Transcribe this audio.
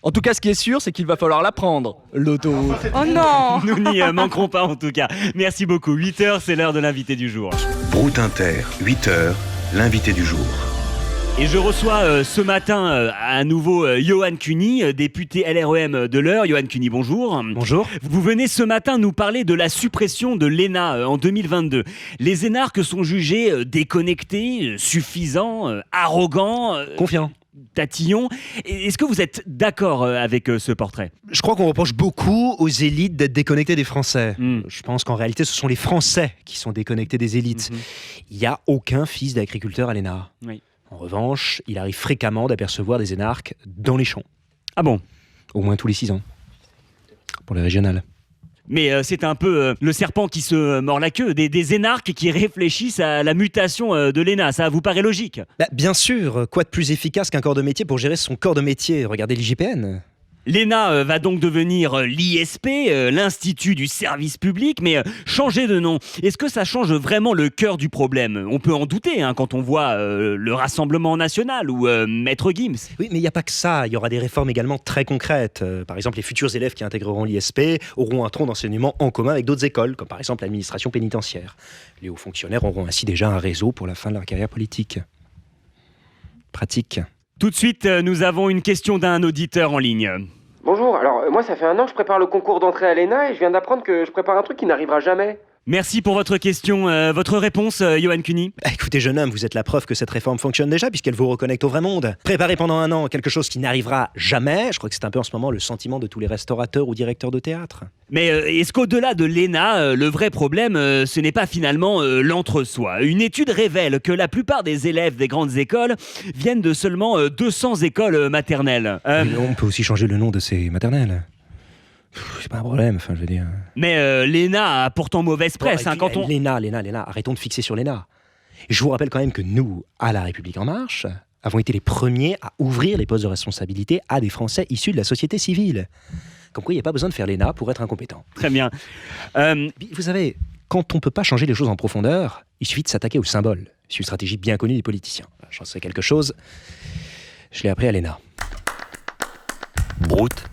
En tout cas, ce qui est sûr, c'est qu'il va falloir l'apprendre, l'autoroute. Oh non! Nous n'y manquerons pas en tout cas. Merci beaucoup. 8h, c'est l'heure de l'invité du jour. Brut Inter, 8h, l'invité du jour. Et je reçois ce matin à nouveau Yohann Cuny, député LREM de l'Eure. Yohann Cuny, bonjour. Bonjour. Vous venez ce matin nous parler de la suppression de l'ENA en 2022. Les énarques sont jugés déconnectés, suffisants, arrogants, Confiant. tatillons. Est-ce que vous êtes d'accord avec ce portrait ? Je crois qu'on reproche beaucoup aux élites d'être déconnectés des Français. Je pense qu'en réalité, ce sont les Français qui sont déconnectés des élites. Il n'y a aucun fils d'agriculteur à l'ENA. Oui. En revanche, il arrive fréquemment d'apercevoir des énarques dans les champs. Ah bon ? Au moins tous les 6 ans. Pour les régionales. Mais c'est un peu le serpent qui se mord la queue, des énarques qui réfléchissent à la mutation de l'ENA. Ça vous paraît logique ? Bien sûr, quoi de plus efficace qu'un corps de métier pour gérer son corps de métier ? Regardez l'IGPN. L'ENA va donc devenir l'ISP, l'Institut du service public, mais changer de nom, est-ce que ça change vraiment le cœur du problème ? On peut en douter quand on voit le Rassemblement National ou Maître Gims. Oui, mais il n'y a pas que ça. Il y aura des réformes également très concrètes. Par exemple, les futurs élèves qui intégreront l'ISP auront un tronc d'enseignement en commun avec d'autres écoles, comme par exemple l'administration pénitentiaire. Les hauts fonctionnaires auront ainsi déjà un réseau pour la fin de leur carrière politique. Pratique. Tout de suite, nous avons une question d'un auditeur en ligne. Bonjour, alors moi ça fait 1 an que je prépare le concours d'entrée à l'ENA et je viens d'apprendre que je prépare un truc qui n'arrivera jamais. Merci pour votre question. Votre réponse, Yohann Cuny ? Écoutez, jeune homme, vous êtes la preuve que cette réforme fonctionne déjà, puisqu'elle vous reconnecte au vrai monde. Préparer pendant 1 an quelque chose qui n'arrivera jamais, je crois que c'est un peu en ce moment le sentiment de tous les restaurateurs ou directeurs de théâtre. Mais est-ce qu'au-delà de l'ENA, le vrai problème, ce n'est pas finalement l'entre-soi ? Une étude révèle que la plupart des élèves des grandes écoles viennent de seulement 200 écoles maternelles. On peut aussi changer le nom de ces maternelles. C'est pas un problème, enfin je veux dire... Mais l'ENA a pourtant mauvaise presse quand on... L'ENA, arrêtons de fixer sur l'ENA. Je vous rappelle quand même que nous, à La République En Marche, avons été les premiers à ouvrir les postes de responsabilité à des Français issus de la société civile. Comme quoi, il n'y a pas besoin de faire l'ENA pour être incompétent. Très bien. Vous savez, quand on ne peut pas changer les choses en profondeur, il suffit de s'attaquer au symbole. C'est une stratégie bien connue des politiciens. J'en sais quelque chose, je l'ai appris à l'ENA. Brut,